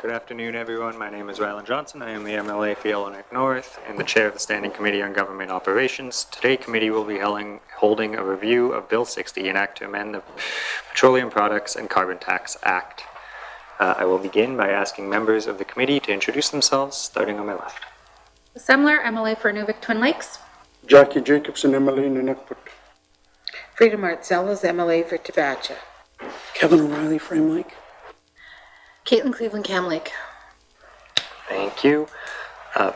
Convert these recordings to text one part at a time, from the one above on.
Good afternoon, everyone. My name is Rylund Johnson. I am the MLA for Yellowknife North and the chair of the Standing Committee on Government Operations. Today, committee will be holding a review of Bill 60, an act to amend the Petroleum Products and Carbon Tax Act. I will begin by asking members of the committee to introduce themselves, starting on my left. Semler, MLA for Inuvik Twin Lakes. Jackie Jacobson, MLA Nunukput. Frida Martzellos, MLA for Tabacha. Kevin O'Reilly, Frame Lake. Caitlin Cleveland, Cam Lake. Thank you.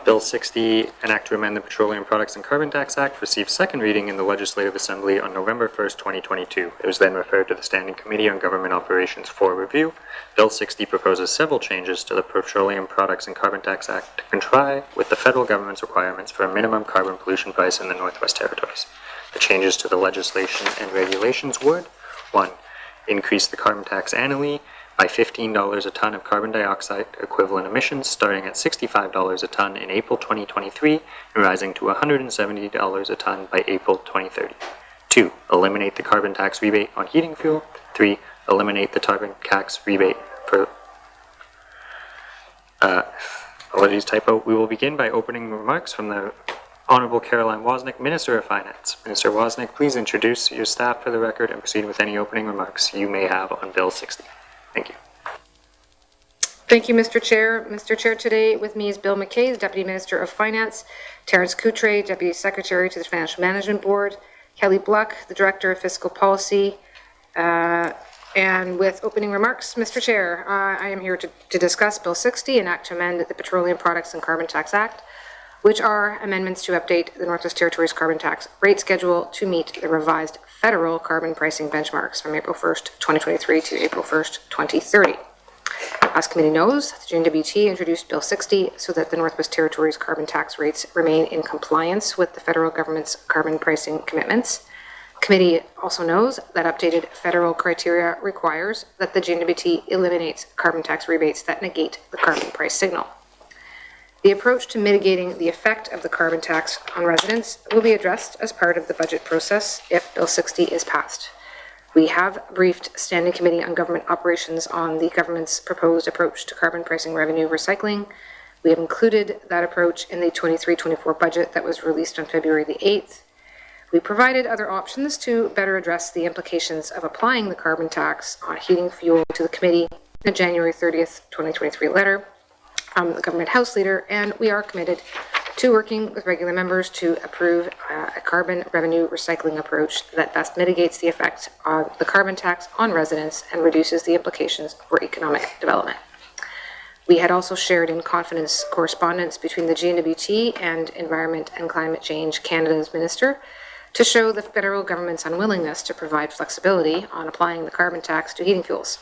Bill 60, an act to amend the Petroleum Products and Carbon Tax Act, received second reading in the Legislative Assembly on November 1st, 2022. It was then referred to the Standing Committee on Government Operations for review. Bill 60 proposes several changes to the Petroleum Products and Carbon Tax Act to comply with the federal government's requirements for a minimum carbon pollution price in the Northwest Territories. The changes to the legislation and regulations would: 1. Increase the carbon tax annually by $15 a ton of carbon dioxide equivalent emissions, starting at $65 a ton in April 2023 and rising to $170 a ton by April 2030. 2. Eliminate the carbon tax rebate on heating fuel. 3. Eliminate the carbon tax rebate for... apologies, typo. We will begin by opening remarks from the Honourable Caroline Wawzonek, Minister of Finance. Minister Wawzonek, please introduce your staff for the record and proceed with any opening remarks you may have on Bill 60. Thank you. Thank you, Mr. Chair. Mr. Chair, today with me is Bill McKay, the Deputy Minister of Finance, Terence Coutre, Deputy Secretary to the Financial Management Board, Kelly Bluck, the Director of Fiscal Policy, and with opening remarks, Mr. Chair, I am here to discuss Bill 60, an act to amend the Petroleum Products and Carbon Tax Act, which are amendments to update the Northwest Territories carbon tax rate schedule to meet the revised federal carbon pricing benchmarks from April 1st, 2023 to April 1st, 2030. As committee knows, the GNWT introduced Bill 60 so that the Northwest Territories carbon tax rates remain in compliance with the federal government's carbon pricing commitments. Committee also knows that updated federal criteria requires that the GNWT eliminates carbon tax rebates that negate the carbon price signal. The approach to mitigating the effect of the carbon tax on residents will be addressed as part of the budget process if Bill 60 is passed. We have briefed Standing Committee on Government Operations on the government's proposed approach to carbon pricing revenue recycling. We have included that approach in the 23-24 budget that was released on February the 8th. We provided other options to better address the implications of applying the carbon tax on heating fuel to the committee in a January 30th, 2023 letter from the Government House Leader, and we are committed to working with regular members to approve a carbon revenue recycling approach that best mitigates the effect of the carbon tax on residents and reduces the implications for economic development. We had also shared in confidence correspondence between the GNWT and Environment and Climate Change Canada's Minister to show the federal government's unwillingness to provide flexibility on applying the carbon tax to heating fuels.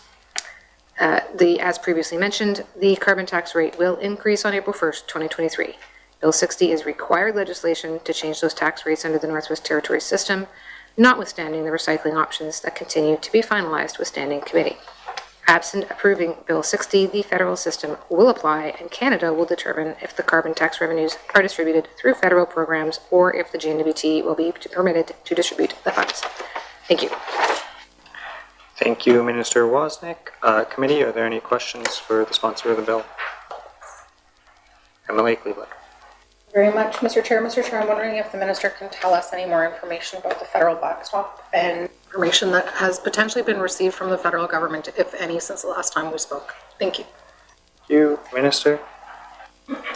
As previously mentioned, the carbon tax rate will increase on April 1st, 2023. Bill 60 is required legislation to change those tax rates under the Northwest Territories system, notwithstanding the recycling options that continue to be finalized with Standing Committee. Absent approving Bill 60, the federal system will apply and Canada will determine if the carbon tax revenues are distributed through federal programs or if the GNWT will be permitted to distribute the funds. Thank you. Thank you, Minister Wawzonek. Committee, are there any questions for the sponsor of the bill? MLA Cleveland. Very much, Mr. Chair. Mr. Chair, I'm wondering if the Minister can tell us any more information about the federal backstop and information that has potentially been received from the federal government, if any, since the last time we spoke. Thank you. Thank you, Minister.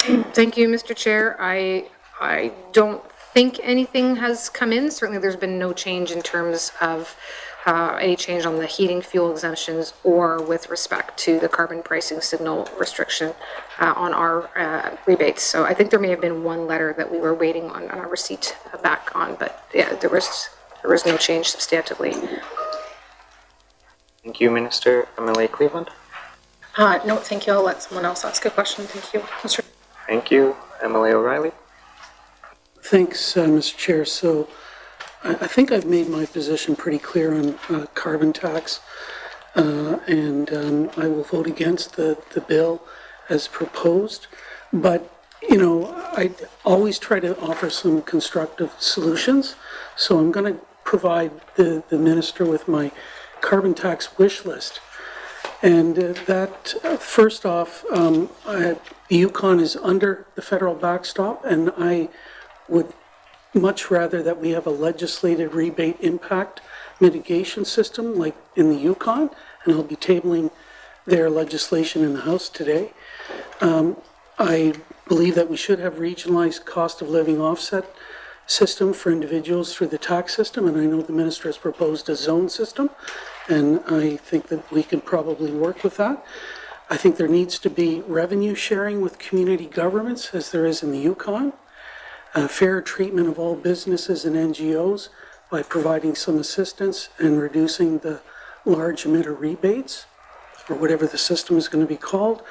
Thank you, Mr. Chair. I don't think anything has come in. Certainly there's been no change in terms of any change on the heating fuel exemptions or with respect to the carbon pricing signal restriction on our rebates. So I think there may have been one letter that we were waiting on a receipt back on, but yeah, there was no change substantively. Thank you, Minister. MLA Cleveland. No, thank you. I'll let someone else ask a question. Thank you, Mr. Thank you, MLA O'Reilly. Thanks, Mr. Chair. So I think I've made my position pretty clear on carbon tax, and I will vote against the bill as proposed. But, you know, I always try to offer some constructive solutions. So I'm going to provide the Minister with my carbon tax wish list. And first off, the Yukon is under the federal backstop, and I would much rather that we have a legislated rebate impact mitigation system like in the Yukon, and I'll be tabling their legislation in the House today. I believe that we should have regionalized cost of living offset system for individuals through the tax system, and I know the minister has proposed a zone system, and I think that we can probably work with that. I think there needs to be revenue sharing with community governments, as there is in the Yukon, fair treatment of all businesses and NGOs by providing some assistance and reducing the large emitter rebates, or whatever the system is going to be called,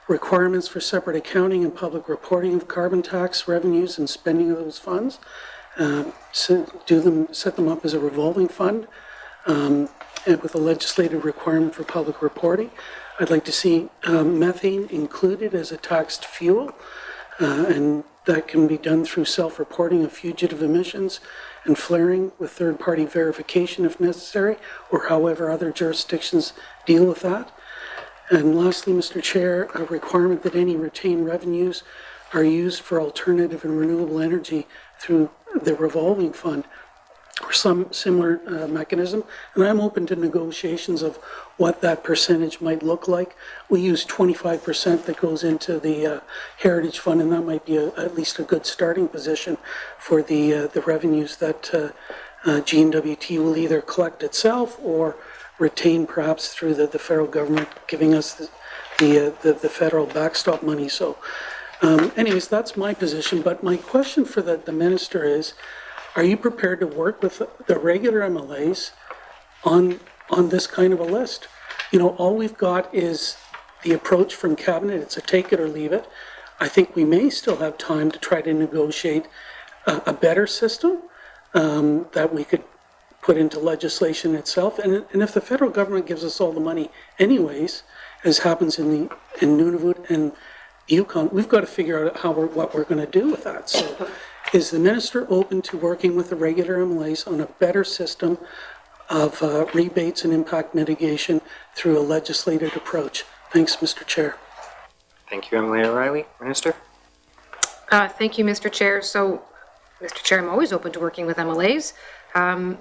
requirements for separate accounting and public reporting of carbon tax revenues and spending of those funds, set them up as a revolving fund, and with a legislative requirement for public reporting. I'd like to see methane included as a taxed fuel, and that can be done through self-reporting of fugitive emissions and flaring with third-party verification if necessary, or however other jurisdictions deal with that. And lastly, Mr. Chair, a requirement that any retained revenues are used for alternative and renewable energy through the revolving fund or some similar mechanism. And I'm open to negotiations of what that percentage might look like. We use 25% that goes into the Heritage Fund, and that might be at least a good starting position for the revenues that GNWT will either collect itself or retain perhaps through the federal government giving us the federal backstop money. So anyways, that's my position. But my question for the minister is, are you prepared to work with the regular MLAs on this kind of a list? You know, all we've got is the approach from cabinet. It's a take it or leave it. I think we may still have time to try to negotiate a better system that we could put into legislation itself. And if the federal government gives us all the money anyways, as happens in Nunavut and Yukon, we've got to figure out what we're going to do with that. So is the minister open to working with the regular MLAs on a better system of rebates and impact mitigation through a legislated approach? Thanks, Mr. Chair. Thank you, Emily O'Reilly. Minister? Thank you, Mr. Chair. So, Mr. Chair, I'm always open to working with MLAs.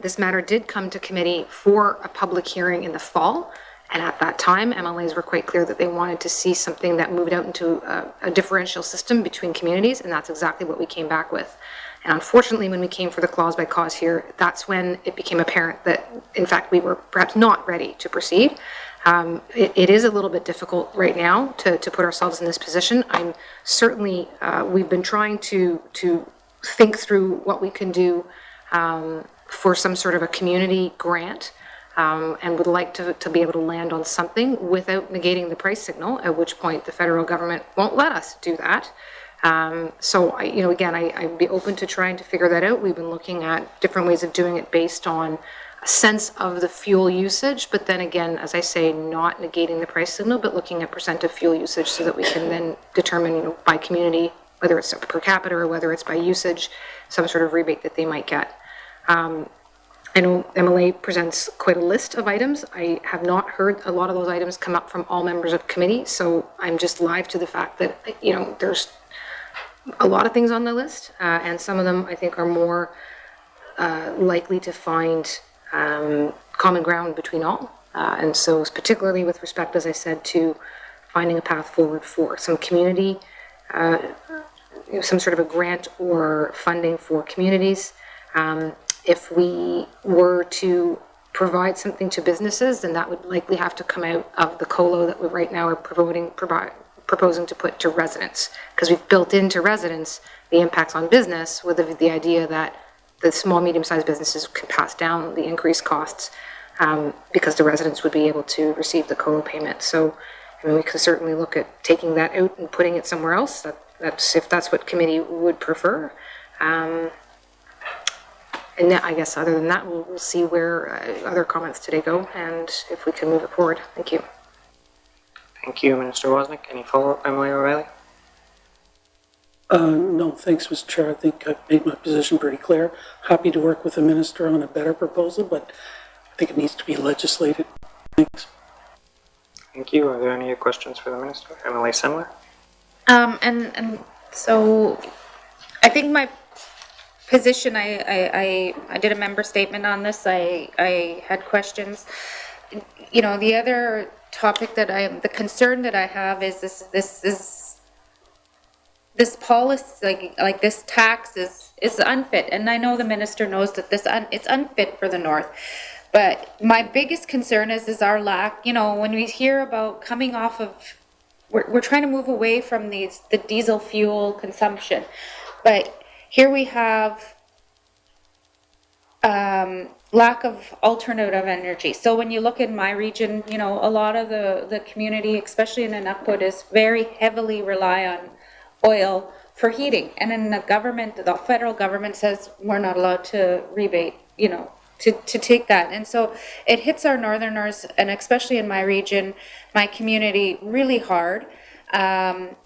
This matter did come to committee for a public hearing in the fall, and at that time, MLAs were quite clear that they wanted to see something that moved out into a differential system between communities, and that's exactly what we came back with. And unfortunately, when we came for the clause by cause here, that's when it became apparent that, in fact, we were perhaps not ready to proceed. It is a little bit difficult right now to put ourselves in this position. I'm certainly, we've been trying to think through what we can do for some sort of a community grant, and would like to be able to land on something without negating the price signal, at which point the federal government won't let us do that. So, I'd be open to trying to figure that out. We've been looking at different ways of doing it based on a sense of the fuel usage, but then again, as I say, not negating the price signal, but looking at percent of fuel usage so that we can then determine, by community, whether it's per capita or whether it's by usage, some sort of rebate that they might get. I know MLA presents quite a list of items. I have not heard a lot of those items come up from all members of committee, so I'm just live to the fact that, there's a lot of things on the list, and some of them I think are more likely to find common ground between all. And so particularly with respect, as I said, to finding a path forward for some community, some sort of a grant or funding for communities. If we were to provide something to businesses, then that would likely have to come out of the COLO that we right now are proposing to put to residents, because we've built into residents the impacts on business with the idea that the small, medium-sized businesses can pass down the increased costs because the residents would be able to receive the COLO payment. So, we can certainly look at taking that out and putting it somewhere else. That's if that's what committee would prefer. And I guess other than that, we'll see where other comments today go and if we can move it forward. Thank you. Thank you, Minister Wawzonek. Any follow-up, Emily O'Reilly? No, thanks, Mr. Chair. I think I've made my position pretty clear. Happy to work with the minister on a better proposal, but I think it needs to be legislated. Thanks. Thank you. Are there any questions for the minister? Emily Semler? And so I think my position, I did a member statement on this. I had questions. You know, the other topic that the concern that I have is this policy, like this tax is unfit. And I know the minister knows that it's unfit for the North. But my biggest concern is our lack, you know, when we hear about coming off of, we're trying to move away from the diesel fuel consumption. But here we have lack of alternative energy. So when you look in my region, you know, a lot of the community, especially in Nunavut, is very heavily rely on oil for heating. And then the government, the federal government says we're not allowed to rebate, you know, to take that. And so it hits our northerners, and especially in my region, my community, really hard. But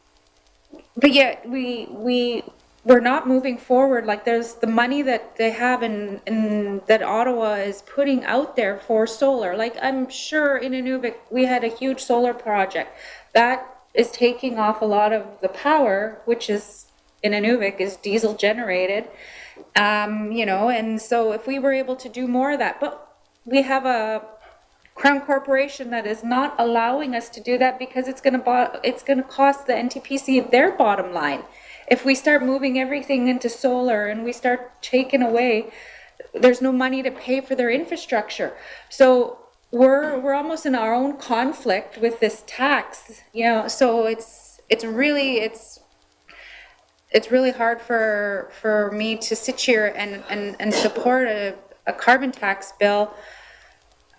yet we're not moving forward. Like, there's the money that they have in that Ottawa is putting out there for solar. Like, I'm sure in Inuvik we had a huge solar project that is taking off a lot of the power, which is in Inuvik is diesel generated. You know, and so if we were able to do more of that, but we have a Crown Corporation that is not allowing us to do that because it's going to cost the NTPC their bottom line. If we start moving everything into solar and we start taking away, there's no money to pay for their infrastructure. So we're almost in our own conflict with this tax, you know. So it's really hard for me to sit here and support a carbon tax bill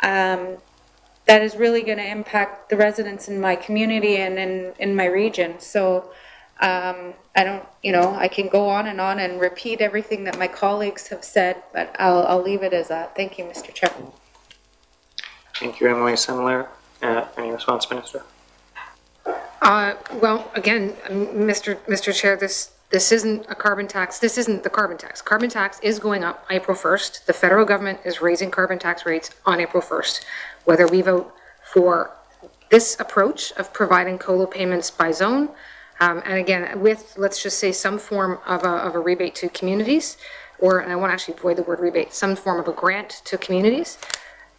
that is really going to impact the residents in my community and in my region. So I don't, you know, I can go on and repeat everything that my colleagues have said, but I'll leave it as that. Thank you, Mr. Chair. Thank you, Emily Semler. Any response, Minister? Well, again, Mr. Chair, this isn't a carbon tax. This isn't the carbon tax. Carbon tax is going up April 1st. The federal government is raising carbon tax rates on April 1st. Whether we vote for this approach of providing COLA payments by zone, and again, with, let's just say, some form of a rebate to communities, or, and I want to actually avoid the word rebate, some form of a grant to communities,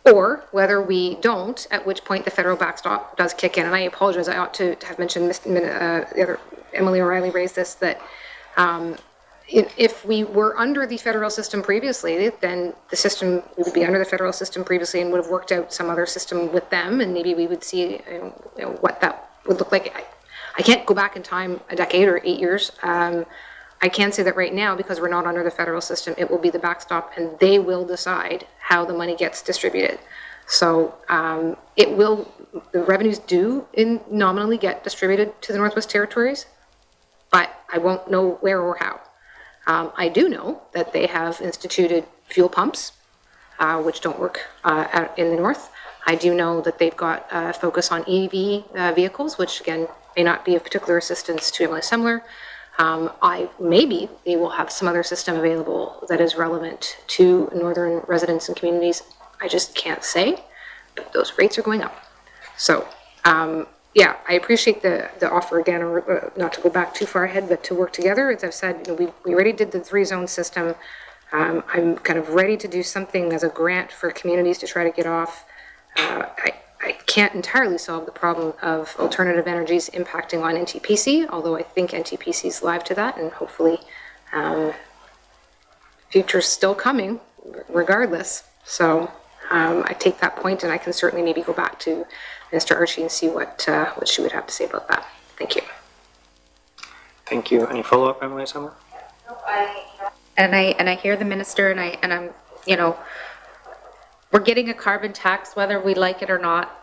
or whether we don't, at which point the federal backstop does kick in. And I apologize, I ought to have mentioned, the other Emily O'Reilly raised this, that if we were under the federal system previously, then the system would be under the federal system previously and would have worked out some other system with them, and maybe we would see you know, what that would look like. I can't go back in time a decade or 8 years. I can say that right now, because we're not under the federal system, it will be the backstop, and they will decide how the money gets distributed. So it will, the revenues do nominally get distributed to the Northwest Territories, but I won't know where or how. I do know that they have instituted fuel pumps, which don't work out in the North. I do know that they've got a focus on EV vehicles, which again may not be of particular assistance to Emily Semler. Maybe they will have some other system available that is relevant to northern residents and communities. I just can't say, but those rates are going up. So, yeah, I appreciate the offer again, or not to go back too far ahead, but to work together. As I've said, you know, we already did the 3-zone system. I'm kind of ready to do something as a grant for communities to try to get off. I can't entirely solve the problem of alternative energies impacting on NTPC, although I think NTPC is live to that, and hopefully future's still coming regardless. So I take that point, and I can certainly maybe go back to Mr. Archie and see what she would have to say about that. Thank you. Thank you. Any follow-up, Emily Semler? And I hear the minister, and I'm, you know, we're getting a carbon tax whether we like it or not.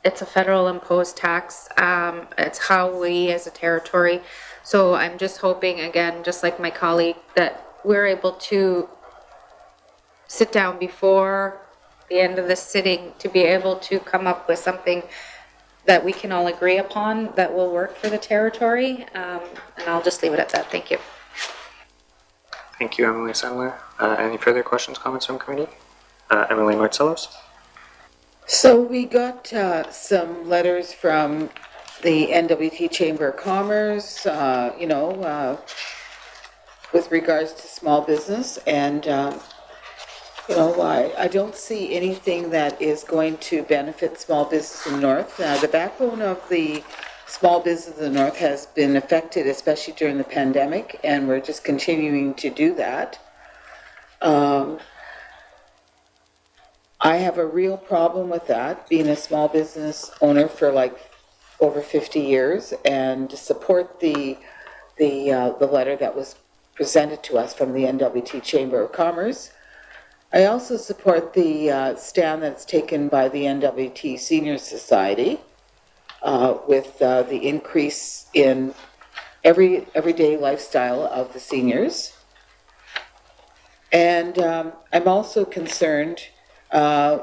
It's a federal imposed tax. It's how we as a territory. So I'm just hoping, again, just like my colleague, that we're able to sit down before the end of this sitting to be able to come up with something that we can all agree upon that will work for the territory. And I'll just leave it at that. Thank you. Thank you, Emily Semler. Any further questions, comments from committee? Emily Martselos? So we got some letters from the NWT Chamber of Commerce, with regards to small business, and I don't see anything that is going to benefit small business in the North. The backbone of the small business in the North has been affected, especially during the pandemic, and we're just continuing to do that. I have a real problem with that, being a small business owner for like over 50 years, and to support the letter that was presented to us from the NWT Chamber of Commerce. I also support the stand that's taken by the NWT Senior Society with the increase in everyday lifestyle of the seniors. And I'm also concerned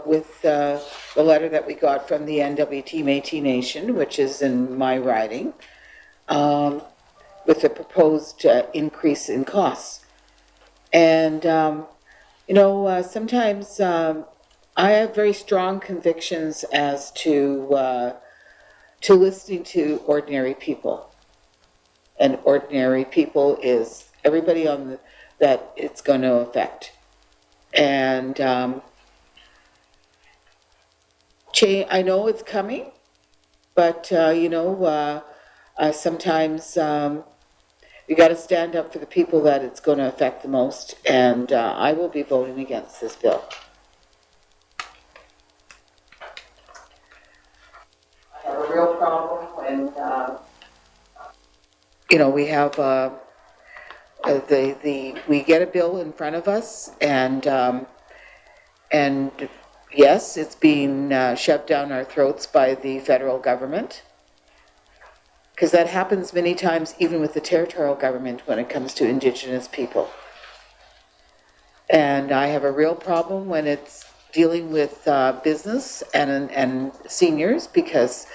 with the letter that we got from the NWT Métis Nation, which is in my riding, with the proposed increase in costs. And, sometimes I have very strong convictions as to listening to ordinary people. And ordinary people is everybody that it's going to affect. And I know it's coming, but sometimes you got to stand up for the people that it's going to affect the most, and I will be voting against this bill. I have a real problem when we have we get a bill in front of us, and yes, it's being shoved down our throats by the federal government, because that happens many times even with the territorial government when it comes to Indigenous people. And I have a real problem when it's dealing with business and seniors, because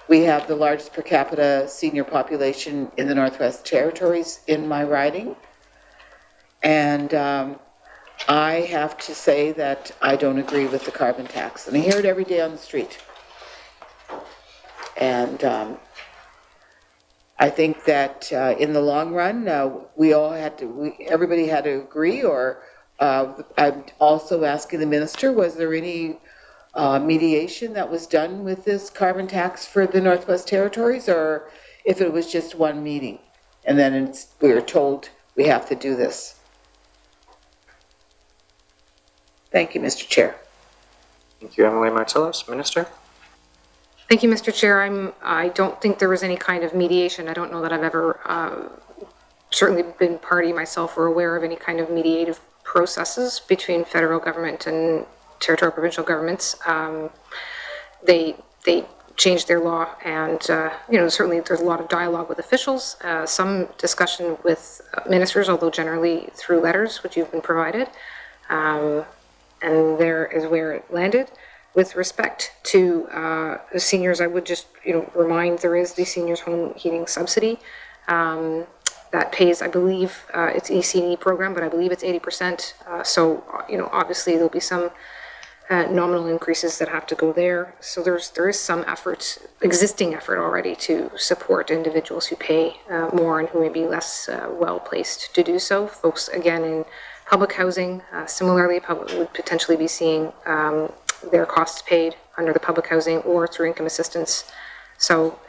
we have the largest per capita senior population in the Northwest Territories in my riding. And I have to say that I don't agree with the carbon tax. And I hear it every day on the street. And I think that in the long run, everybody had to agree, or I'm also asking the minister, was there any mediation that was done with this carbon tax for the Northwest Territories, or if it was just one meeting and then we were told we have to do this? Thank you, Mr. Chair. Thank you, Emily Marcellus. Minister? Thank you, Mr. Chair. I don't think there was any kind of mediation. I don't know that I've ever certainly been party myself or aware of any kind of mediative processes between federal government and territorial provincial governments. They changed their law, and certainly there's a lot of dialogue with officials, some discussion with ministers, although generally through letters which you've been provided, and there is where it landed. With respect to the seniors, I would just remind there is the seniors home heating subsidy that pays, I believe, it's EC&E program, but I believe it's 80%. So obviously there'll be some nominal increases that have to go there. So there is some effort, existing effort already, to support individuals who pay more and who may be less well placed to do so. Folks, again, in public housing, similarly, would potentially be seeing their costs paid under the public housing or through income assistance. So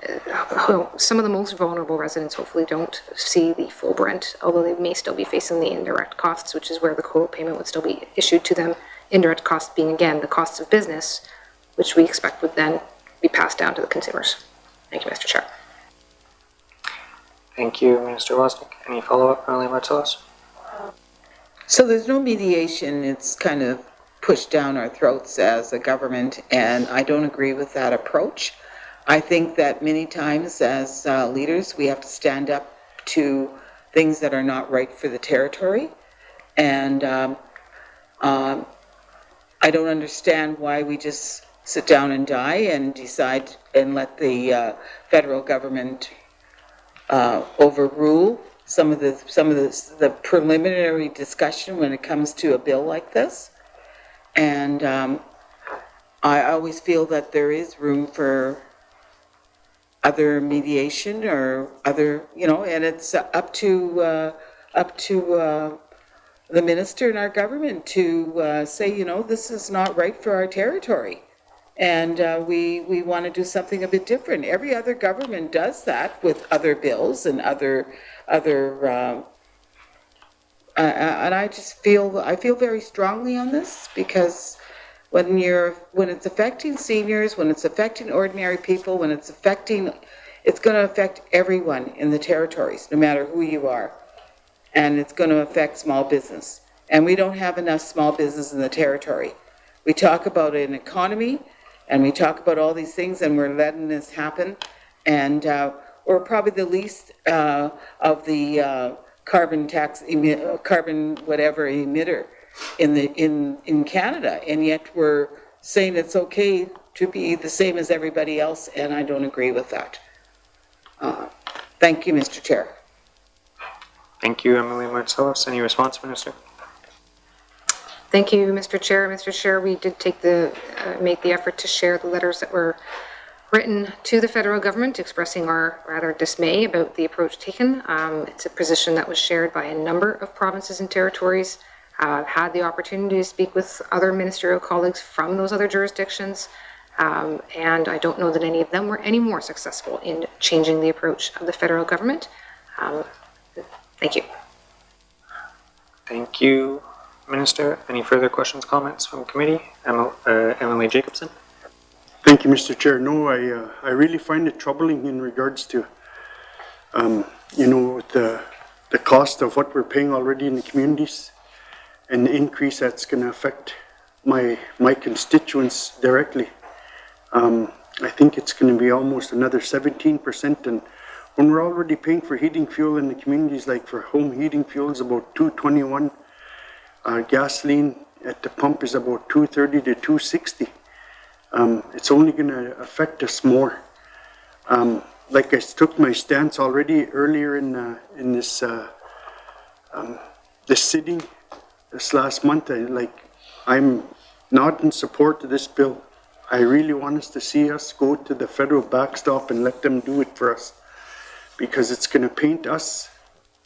some of the most vulnerable residents hopefully don't see the full brunt, although they may still be facing the indirect costs, which is where the co-payment would still be issued to them. Indirect costs being, again, the costs of business, which we expect would then be passed down to the consumers. Thank you, Mr. Chair. Thank you, Minister Wawzonek. Any follow-up, Emily Marcellus? So there's no mediation. It's kind of pushed down our throats as a government, and I don't agree with that approach. I think that many times as leaders, we have to stand up to things that are not right for the territory. And I don't understand why we just sit down and die and decide and let the federal government overrule some of the preliminary discussion when it comes to a bill like this. And I always feel that there is room for other mediation or other, and it's up to the minister in our government to say, this is not right for our territory. And we want to do something a bit different. Every other government does that with other bills and other and I feel very strongly on this, because when it's affecting seniors, when it's affecting ordinary people, it's going to affect everyone in the territories, no matter who you are. And it's going to affect small business. And we don't have enough small business in the territory. We talk about an economy, and we talk about all these things, and we're letting this happen. And we're probably the least of the carbon whatever emitter in Canada, and yet we're saying it's okay to be the same as everybody else, and I don't agree with that. Thank you, Mr. Chair. Thank you, Emily Martselos. Any response, Minister? Thank you, Mr. Chair. Mr. Chair, we did make the effort to share the letters that were written to the federal government expressing our rather dismay about the approach taken. It's a position that was shared by a number of provinces and territories. I've had the opportunity to speak with other ministerial colleagues from those other jurisdictions, and I don't know that any of them were any more successful in changing the approach of the federal government. Thank you. Thank you, Minister. Any further questions, comments from committee? Emily Jacobson? Thank you, Mr. Chair. No, I really find it troubling in regards to, the cost of what we're paying already in the communities, and the increase that's going to affect my constituents directly. I think it's going to be almost another 17%, and when we're already paying for heating fuel in the communities, like for home heating fuel is about $2.21, gasoline at the pump is about $2.30 to $2.60. It's only going to affect us more. Like I took my stance already earlier in this sitting this last month. I'm not in support of this bill. I really want us to see us go to the federal backstop and let them do it for us, because it's going to paint us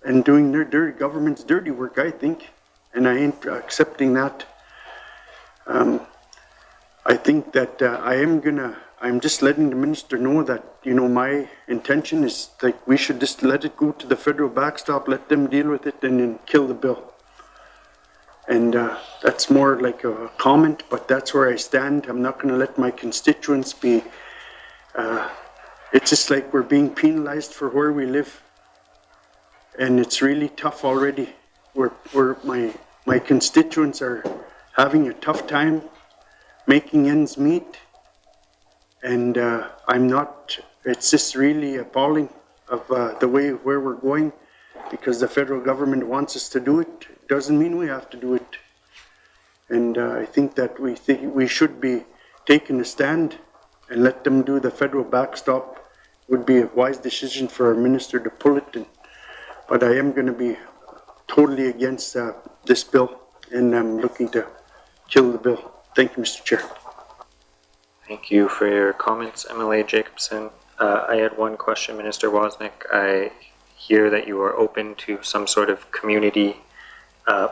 and doing their government's dirty work, I think, and I ain't accepting that. I think that I'm just letting the minister know that, my intention is we should just let it go to the federal backstop, let them deal with it, and then kill the bill. And that's more like a comment, but that's where I stand. I'm not going to let my constituents be, it's just like we're being penalized for where we live. And it's really tough already. My constituents are having a tough time making ends meet, and it's just really appalling of the way where we're going, because the federal government wants us to do it. Doesn't mean we have to do it. And I think that we should be taking a stand and let them do the federal backstop. Would be a wise decision for our minister to pull it. But I am going to be totally against this bill, and I'm looking to kill the bill. Thank you, Mr. Chair. Thank you for your comments, Emily Jacobson. I had one question, Minister Wawzonek. I hear that you are open to some sort of community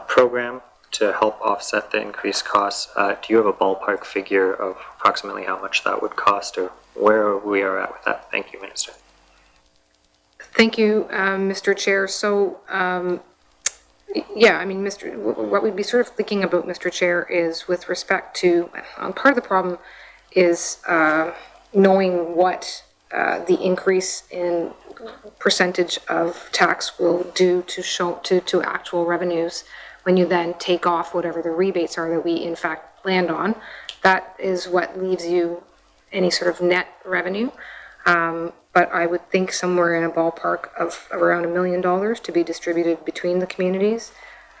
program to help offset the increased costs. Do you have a ballpark figure of approximately how much that would cost, or where we are at with that? Thank you, Minister. Thank you, Mr. Chair. So, what we'd be sort of thinking about, Mr. Chair, is with respect to, part of the problem is knowing what the increase in percentage of tax will do to actual revenues when you then take off whatever the rebates are that we in fact land on. That is what leaves you any sort of net revenue. But I would think somewhere in a ballpark of around $1 million to be distributed between the communities.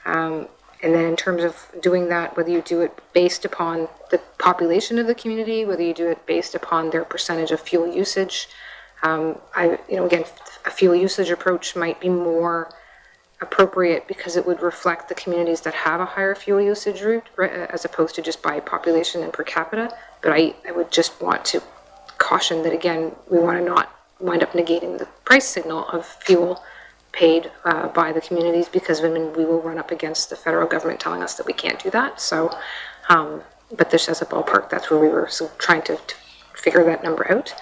And then in terms of doing that, whether you do it based upon the population of the community, whether you do it based upon their percentage of fuel usage, again, a fuel usage approach might be more appropriate because it would reflect the communities that have a higher fuel usage route, as opposed to just by population and per capita. But I would just want to caution that, again, we want to not wind up negating the price signal of fuel paid by the communities, because then we will run up against the federal government telling us that we can't do that. So, but this as a ballpark, that's where we were trying to figure that number out.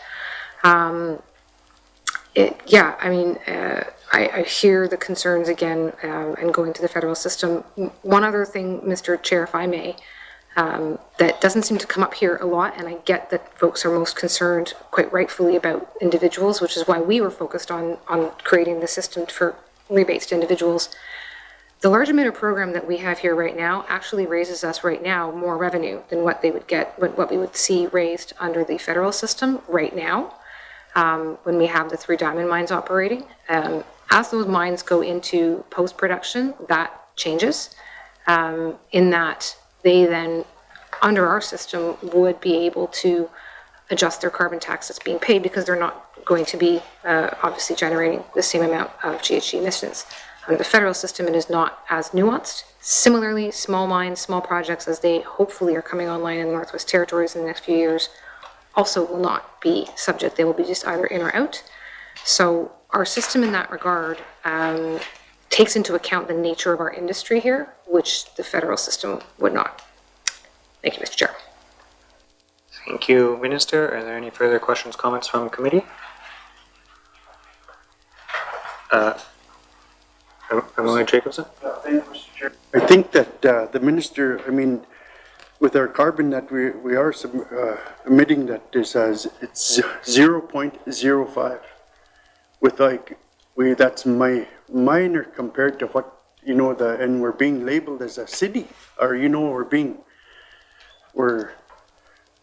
I hear the concerns again, and going to the federal system. One other thing, Mr. Chair, if I may, that doesn't seem to come up here a lot, and I get that folks are most concerned, quite rightfully, about individuals, which is why we were focused on creating the system for rebates to individuals. The large emitter program that we have here right now actually raises us right now more revenue than what they would get, what we would see raised under the federal system right now, when we have the 3 diamond mines operating. As those mines go into post-production, that changes, in that they then, under our system, would be able to adjust their carbon tax that's being paid, because they're not going to be obviously generating the same amount of GHG emissions. Under the federal system, it is not as nuanced. Similarly, small mines, small projects, as they hopefully are coming online in the Northwest Territories in the next few years, also will not be subject. They will be just either in or out. So our system in that regard takes into account the nature of our industry here, which the federal system would not. Thank you, Mr. Chair. Thank you, Minister. Are there any further questions, comments from committee? Emily Jacobson? I think that the minister, I mean, with our carbon that we are emitting, that is it's 0.05. With that's minor compared to what, and we're being labeled as a city, or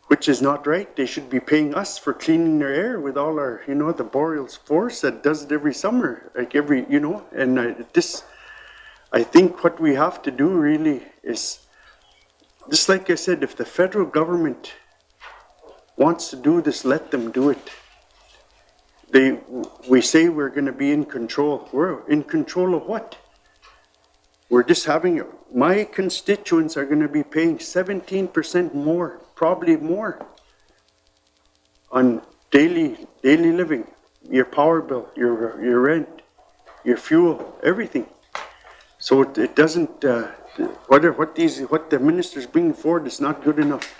which is not right. They should be paying us for cleaning their air with all our, the boreal force that does it every summer, and I think what we have to do really is, just like I said, if the federal government wants to do this, let them do it. We say we're going to be in control. We're in control of what? We're just my constituents are going to be paying 17% more, probably more, on daily living, your power bill, your rent, your fuel, everything. So it doesn't, what the minister's bringing forward is not good enough.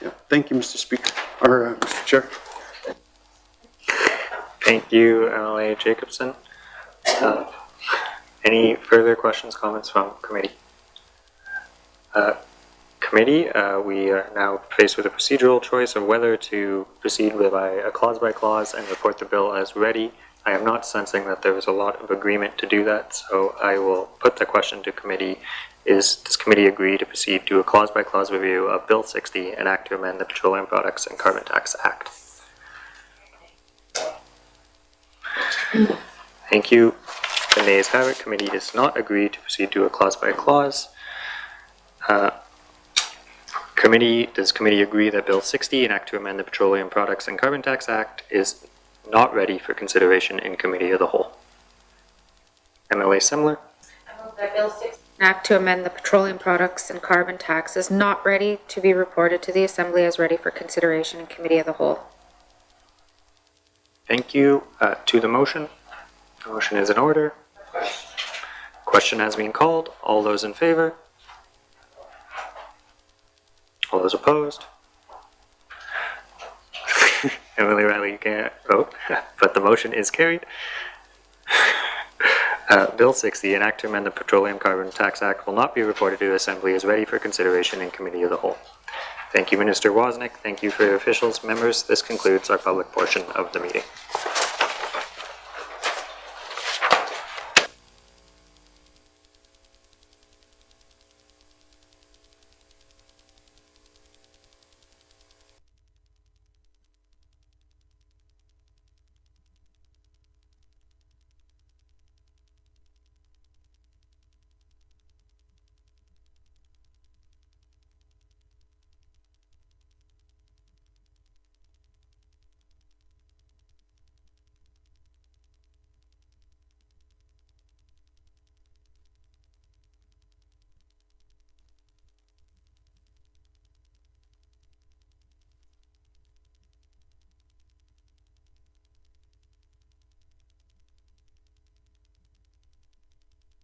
Yeah, thank you, Mr. Speaker, or Mr. Chair. Thank you, MLA Jacobson. Any further questions, comments from committee? Committee, we are now faced with a procedural choice of whether to proceed by a clause and report the bill as ready. I am not sensing that there is a lot of agreement to do that, so I will put the question to committee. Does committee agree to proceed to a clause-by-clause review of Bill 60, an act to amend the Petroleum Products and Carbon Tax Act? Thank you. The nays have it. Committee does not agree to proceed to a clause-by-clause. Does committee agree that Bill 60, an act to amend the Petroleum Products and Carbon Tax Act, is not ready for consideration in committee of the whole? MLA Semler? I move that Bill 60, an act to amend the Petroleum Products and Carbon Tax, is not ready to be reported to the Assembly as ready for consideration in committee of the whole. Thank you. To the motion. The motion is in order. Question has been called. All those in favor? All those opposed? Emily Riley, you can't vote, but the motion is carried. Bill 60, an act to amend the Petroleum Carbon Tax Act, will not be reported to the Assembly as ready for consideration in committee of the whole. Thank you, Minister Wawzonek. Thank you for your officials. Members, this concludes our public portion of the meeting.